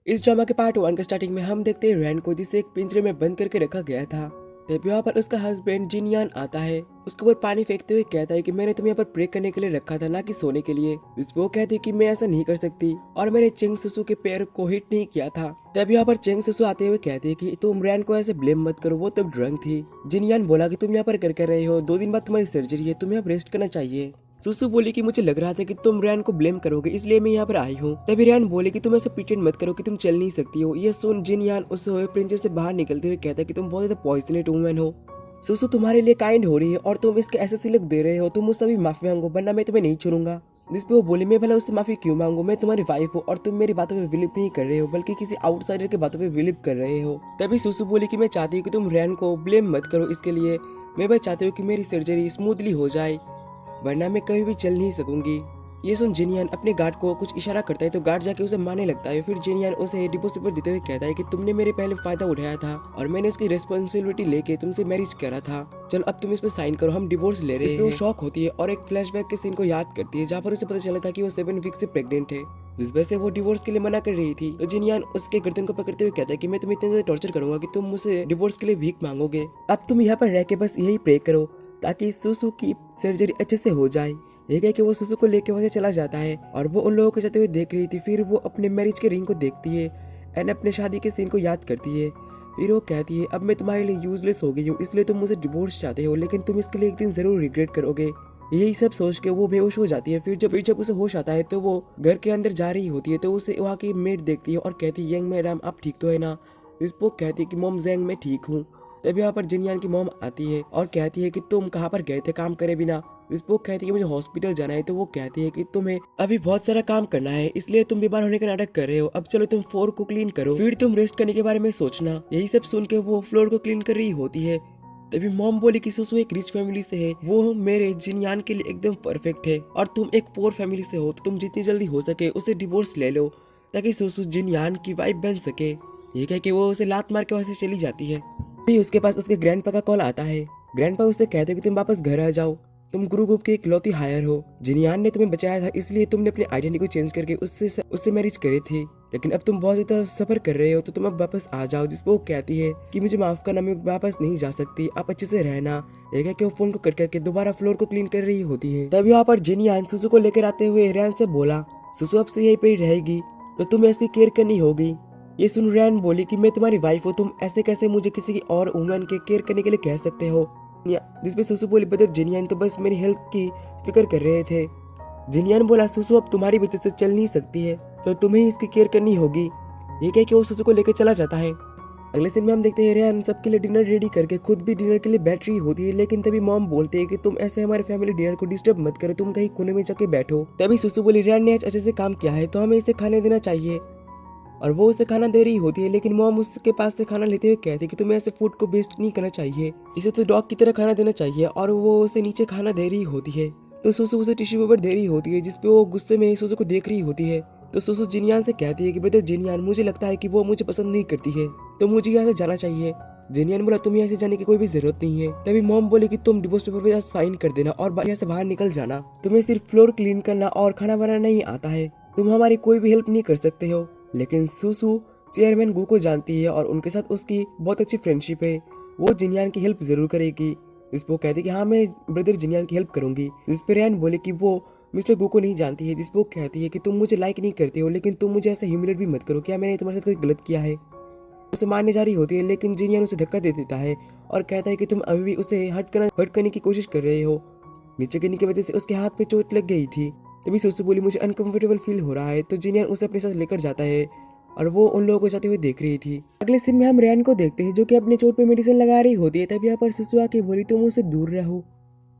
इस ड्रामा के पार्ट 1 के स्टार्टिंग में हम देखते हैं रैन को, जिसे एक पिंजरे में बंद करके रखा गया था। तब यहाँ पर उसका हस्बैंड जिनयान आता है, उसके ऊपर पानी फेंकते हुए कहता है कि मैंने तुम्हें यहाँ पर प्रे करने के लिए रखा था, ना कि सोने के लिए। इस पे वो कहती है कि मैं ऐसा नहीं कर सकती और मैंने चेंग ससु के पैर को हिट नहीं किया था। तब यहाँ पर चेंग ससु आते हुए कहते हैं कि तुम रैन को ऐसे ब्लेम मत करो, वो तब ड्रंक थी। जिनयान बोला कि तुम यहाँ पर कर रहे हो, 2 दिन बाद तुम्हारी सर्जरी है, तुम्हें अब रेस्ट करना चाहिए। सुसु बोली कि मुझे लग रहा था कि तुम रैन को ब्लेम करोगे, इसलिए मैं यहाँ पर आई हूँ। तभी रैन बोले कि तुम ऐसे प्रिटेंड मत करो कि तुम चल नहीं सकती हो। ये सुन जिनयान उस प्रिंसेस से बाहर निकलते हुए कहता है कि तुम बहुत ज्यादा पॉइजनेट वुमेन हो। सुसु तुम्हारे लिए काइंड हो रही है और तुम इसके ऐसे सिलक दे रहे हो, तुम मुझसे भी माफी मांगो वरना मैं तुम्हें नहीं छोड़ूंगा। जिस पे वो बोली मैं भला उससे माफी क्यों मांगू, मैं तुम्हारी वाइफ हूँ और तुम मेरी बातों पे बिलीव नहीं कर रहे हो बल्कि किसी आउटसाइडर के बातों पे बिलीव कर रहे हो। तभी सुसु बोली कि मैं चाहती हूँ कि तुम रैन को ब्लेम मत करो इसके लिए, मैं बस चाहती हूँ कि मेरी सर्जरी स्मूथली हो जाए वरना मैं कभी भी चल नहीं सकूंगी। ये सुन जिनयान अपने गार्ड को कुछ इशारा करता है तो गार्ड जाके उसे मारने लगता है। फिर जिनयान उसे डिवोर्स पेपर देते हुए कहता है कि तुमने मेरे पहले फायदा उठाया था और मैंने उसकी रिस्पॉन्सिबिलिटी लेके तुमसे मैरिज करा था, चलो अब तुम इस पे साइन करो, हम डिवोर्स ले रहे हैं। वो शॉक होती है और एक फ्लैशबैक के सीन को याद करती है जहाँ पर उसे पता चला था कि वो 7 वीक से प्रेग्नेंट है, जिस वजह से वो डिवोर्स के लिए मना कर रही थी। तो जिनयान उसके गर्दन को पकड़ते हुए कहता है कि मैं तुम्हें इतने ज्यादा टॉर्चर करूंगा कि तुम मुझसे डिवोर्स के लिए भीख मांगोगे। अब तुम यहाँ पर रह के बस यही प्रे करो ताकि सुसु की सर्जरी अच्छे से हो जाए। ये कह के वो सुसु को लेके वहाँ से चला जाता है और वो उन लोगों को जाते हुए देख रही थी। फिर वो अपने मैरिज के रिंग को देखती है एंड अपने शादी के सीन को याद करती है। फिर वो कहती है अब मैं तुम्हारे लिए यूजलेस हो गई हूँ, इसलिए तुम मुझे डिवोर्स चाहते हो लेकिन तुम इसके लिए एक दिन जरूर रिग्रेट करोगे। यही सब सोच के वो बेहोश हो जाती है। फिर जब उसे होश आता है तो वो घर के अंदर जा रही होती है तो उसे वहाँ की मेड देखती है और कहती है यंग मैडम आप ठीक तो है ना। इसको कहती है कि मॉम जैंग मैं ठीक हूँ। तब यहाँ पर जिनयान की मॉम आती है और कहती है कि तुम कहाँ पर गए थे काम करे बिना। वो कहती है मुझे हॉस्पिटल जाना है तो वो कहती है कि तुम्हें अभी बहुत सारा काम करना है इसलिए तुम बीमार होने का नाटक कर रहे हो, अब चलो तुम फ्लोर को क्लीन करो, फिर तुम रेस्ट करने के बारे में सोचना। यही सब सुन के वो फ्लोर को क्लीन कर रही होती है। तभी मॉम बोली कि सुसु एक रिच फैमिली से है, वो मेरे जिनयान के लिए एकदम परफेक्ट है और तुम एक पुअर फैमिली से हो तो तुम जितनी जल्दी हो सके उसे डिवोर्स ले लो ताकि सुसु जिनयान की वाइफ बन सके। ये कह के वो उसे लात मार के वहां से चली जाती है। फिर उसके पास उसके ग्रैंडपा का कॉल आता है। ग्रैंडपा उससे कहते हैं कि तुम वापस घर आ जाओ, तुम गुरु ग्रुप के इकलौती हायर हो, जिनयान ने तुम्हें बचाया था इसलिए तुमने अपनी आइडेंटिटी को चेंज करके उससे मैरिज करी थी, लेकिन अब तुम बहुत ज्यादा सफर कर रहे हो तो तुम अब वापस आ जाओ। जिस पर वो कहती है कि मुझे माफ करना, मैं वापस नहीं जा सकती, आप अच्छे से रहना। एक है कि वो फोन को कट करके दोबारा फ्लोर को क्लीन कर रही होती है। तभी वहाँ पर जिनयान सुसु को लेकर आते हुए रैन से बोला सुसु अब से यहीं पे रहेगी तो तुम्हें इसकी केयर करनी होगी। ये सुन रैन बोली कि मैं तुम्हारी वाइफ हूँ, तुम ऐसे कैसे मुझे किसी की और वुमेन के केयर करने के लिए कह सकते हो। जिसपे सुसु बोली बदर जिनयान तो बस मेरी हेल्थ की फिक्र कर रहे थे। जिनयान बोला सुसु अब तुम्हारी वजह से चल नहीं सकती है तो तुम्हें इसकी केयर करनी होगी। ये कह के वो सुसु को लेकर चला जाता है। अगले दिन में हम देखते हैं रैन सबके लिए डिनर रेडी करके खुद भी डिनर के लिए बैठ रही होती है, लेकिन तभी मॉम बोलते हैं कि तुम ऐसे हमारे फैमिली डिनर को डिस्टर्ब मत करो, तुम कहीं कोने में जाके बैठो। तभी सुसु बोली रैन ने आज अच्छे से काम किया है तो हमें इसे खाने देना चाहिए और वो उसे खाना दे रही होती है, लेकिन मॉम उसके पास से खाना लेते हुए कहती है कि तुम्हें ऐसे फूड को वेस्ट नहीं करना चाहिए, इसे तो डॉग की तरह खाना देना चाहिए। और वो उसे नीचे खाना दे रही होती है तो सुसु उसे टिश्यू पेपर दे रही होती है, जिसपे वो गुस्से में सुसु को देख रही होती है। तो सुसु जिनयान से कहती है कि ब्रदर जिनयान मुझे लगता है कि वो मुझे पसंद नहीं करती है तो मुझे यहाँ से जाना चाहिए। जिनयान बोला तुम यहाँ से जाने की कोई भी जरूरत नहीं है। तभी मॉम बोले कि तुम डिवोर्स पेपर पे साइन कर देना और यहाँ से बाहर निकल जाना, तुम्हें सिर्फ फ्लोर क्लीन करना और खाना बनाना नहीं आता है, तुम हमारी कोई भी हेल्प नहीं कर सकते हो। लेकिन सुसु चेयरमैन गु को जानती है और उनके साथ उसकी बहुत अच्छी फ्रेंडशिप है, वो जिनयान की हेल्प जरूर करेगी। इस पर वो कहती है कि हाँ मैं ब्रदर जिनयान की हेल्प करूंगी। जिस पर रैन बोले कि वो मिस्टर गु को नहीं जानती है। जिस पर वो कहती है कि तुम मुझे लाइक नहीं करते हो लेकिन तुम मुझे ऐसे ह्यूमिलेट भी मत करो, क्या मैंने तुम्हारे साथ कोई गलत किया है। उसे मारने जा रही होती है लेकिन जिनयान उसे धक्का दे देता है और कहता है कि तुम अभी भी उसे हर्ट करने की कोशिश कर रहे हो। नीचे गिरने की वजह से उसके हाथ पे चोट लग गई थी। तभी सुसु बोली मुझे अनकंफर्टेबल फील हो रहा है तो जिनयान उसे अपने साथ लेकर जाता है और वो उन लोगों को जाते हुए देख रही थी। अगले सीन में हम रैन को देखते हैं जो कि अपने चोट पे मेडिसिन लगा रही होती है। तब यहाँ पर सुसु आके बोली तुम उससे दूर रहो।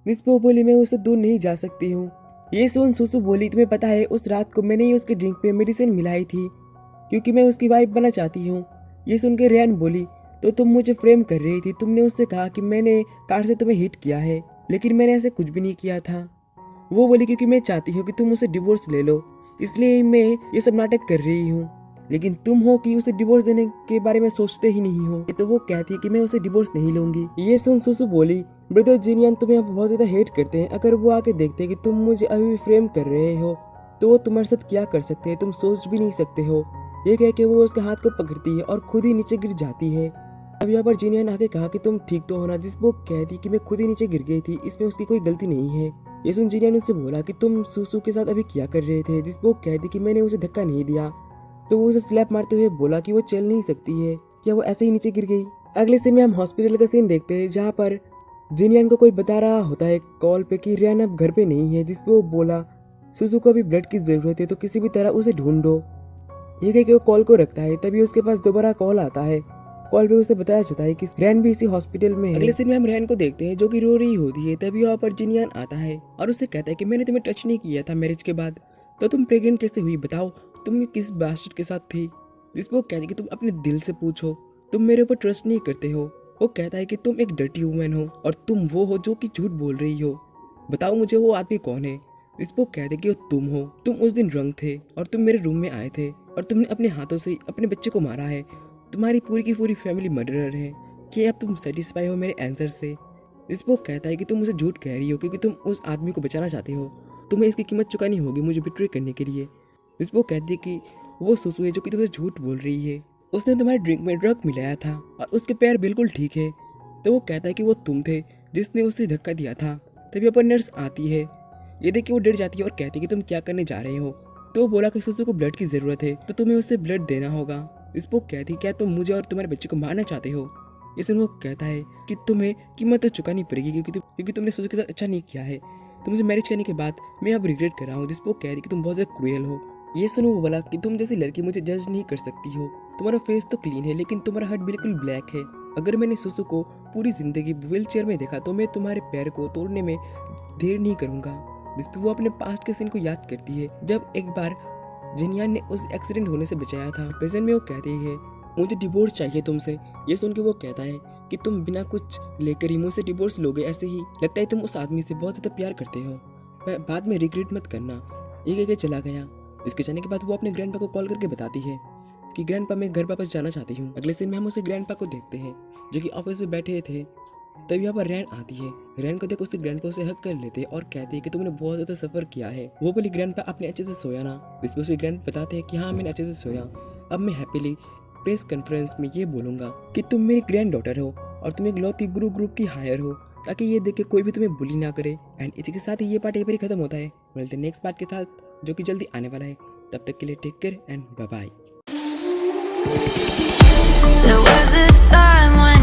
जिसपे वो बोली मैं उससे दूर नहीं जा सकती हूँ। ये सुन सुसु बोली तुम्हें पता है उस रात को मैंने ही उसके ड्रिंक पे मेडिसिन मिलाई थी क्योंकि मैं उसकी वाइफ बनना चाहती हूँ। ये सुन के रैन बोली तो तुम मुझे फ्रेम कर रही थी, तुमने उससे कहा कि मैंने कार से तुम्हें हिट किया है लेकिन मैंने ऐसे कुछ भी नहीं किया था। वो बोली क्योंकि मैं चाहती हूँ कि तुम उसे डिवोर्स ले लो इसलिए मैं ये सब नाटक कर रही हूँ, लेकिन तुम हो कि उसे डिवोर्स देने के बारे में सोचते ही नहीं हो। तो वो कहती है कि मैं उसे डिवोर्स नहीं लूंगी। ये सुन सुसु बोली ब्रदर जिनयान तुम्हें बहुत ज्यादा हेट करते हैं, अगर वो आके देखते हैं कि तुम मुझे अभी भी फ्रेम कर रहे हो तो वो तुम्हारे साथ क्या कर सकते हैं, तुम सोच भी नहीं सकते हो। ये कह के वो उसके हाथ को पकड़ती है और खुद ही नीचे गिर जाती है। अब यहाँ पर जिनिया ने आके कहा कि तुम ठीक तो होना, जिस वो कहती कि मैं खुद ही नीचे गिर गई थी, इसमें उसकी कोई गलती नहीं है। ये सुन जिनिया ने उससे बोला कि तुम सुसु के साथ अभी क्या कर रहे थे, जिस वो कहती कि मैंने उसे धक्का नहीं दिया। तो वो उसे स्लैप मारते हुए बोला कि वो चल नहीं सकती है, क्या वो ऐसे ही नीचे गिर गई। अगले सीन में हम हॉस्पिटल का सीन देखते हैं जहाँ पर जिनियन को कोई बता रहा होता है कॉल पे कि रियान अब घर पे नहीं है, जिसपे वो बोला सुसु को अभी ब्लड की जरूरत है तो किसी भी तरह उसे ढूंढो। ये कह के वो कॉल को रखता है, तभी उसके पास दोबारा कॉल आता है। कॉल पे उसे बताया जाता है कि रैन भी इसी हॉस्पिटल में है। अगले सीन में हम रैन को देखते हैं जो कि रो रही होती है। तभी वहाँ पर जिनियन आता है और उससे कहता है कि मैंने तुम्हें टच नहीं किया था मैरिज के बाद, तो तुम प्रेग्नेंट कैसे हुई बताओ, तुम किस बास्टर्ड के साथ थी। जिसपे वो कहती है कि तुम अपने दिल से पूछो, तुम मेरे ऊपर ट्रस्ट नहीं करते हो। वो कहता है कि तुम एक डर्टी वुमन हो और तुम वो हो जो कि झूठ बोल रही हो, बताओ मुझे वो आदमी कौन है। इस वो कहते कि वो तुम हो, तुम उस दिन ड्रंक थे और तुम मेरे रूम में आए थे और तुमने अपने हाथों से अपने बच्चे को मारा है, तुम्हारी पूरी की पूरी फैमिली मर्डरर है। कि अब तुम सेटिस्फाई हो मेरे आंसर से। इस वो कहता है कि तुम मुझे झूठ कह रही हो क्योंकि तुम उस आदमी को बचाना चाहते हो, तुम्हें इसकी कीमत चुकानी होगी मुझे बिट्रे करने के लिए। इस वो कहती है कि वो सुसु है जो कि तुम्हें झूठ बोल रही है, उसने तुम्हारे ड्रिंक में ड्रग मिलाया था और उसके पैर बिल्कुल ठीक है। तो वो कहता है कि वो तुम थे जिसने उसे धक्का दिया था। तभी अपन नर्स आती है, ये देख के वो डर जाती है और कहती है कि तुम क्या करने जा रहे हो। तो वो बोला कि सुसु को ब्लड की जरूरत है तो तुम्हें उससे ब्लड देना होगा। इस वो कहती क्या तुम मुझे और तुम्हारे बच्चे को मारना चाहते हो। इसमें वो कहता है कि तुम्हें कीमत तो चुकानी पड़ेगी क्योंकि तुमने सुसु के साथ अच्छा नहीं किया है, तुमसे मैरिज करने के बाद मैं अब रिग्रेट कर रहा हूँ। जिस वो कहती कि तुम बहुत ज़्यादा क्रूएल हो। ये सुनो वो बोला कि तुम जैसी लड़की मुझे जज नहीं कर सकती हो, तुम्हारा फेस तो क्लीन है लेकिन तुम्हारा हार्ट बिल्कुल ब्लैक है। अगर मैंने सुसु को पूरी जिंदगी व्हील चेयर में देखा तो मैं तुम्हारे पैर को तोड़ने में देर नहीं करूंगा। जिसपे वो अपने पास्ट के सीन को याद करती है जब एक बार जिनियान ने उस एक्सीडेंट होने से बचाया था। प्रेजेंट में वो कहती है मुझे डिवोर्स चाहिए तुमसे। ये सुन के वो कहता है कि तुम बिना कुछ लेकर ही मुझसे डिवोर्स लोगे, ऐसे ही लगता है तुम उस आदमी से बहुत ज़्यादा प्यार करते हो, बाद में रिग्रेट मत करना। ये कह के चला गया। इसके जाने के बाद वो अपने ग्रैंडपा को कॉल करके बताती है कि ग्रैंडपा मैं घर वापस जाना चाहती हूँ। अगले दिन में हम उसे ग्रैंडपा को देखते हैं जो कि ऑफिस में बैठे थे। तब यहाँ पर रैन आती है। रैन को देख उससे ग्रैंडपा उसे हक कर लेते और कहती है कि तुमने बहुत ज़्यादा सफ़र किया है। वो बोली ग्रैंडपा आपने अच्छे से सोया ना। इसमें उसे ग्रैंड बताते हैं कि हाँ मैंने अच्छे से सोया। अब मैं हैप्पीली प्रेस कॉन्फ्रेंस में ये बोलूँगा कि तुम मेरी ग्रैंड डॉटर हो और तुम एक लौती गुरु ग्रुप की हायर हो, ताकि ये देख के कोई भी तुम्हें बुली ना करे। एंड इसी के साथ ही ये पार्ट यहीं पर ही खत्म होता है। मिलते हैं नेक्स्ट पार्ट के साथ जो कि जल्दी आने वाला है। तब तक के लिए take care and bye bye. There was a time when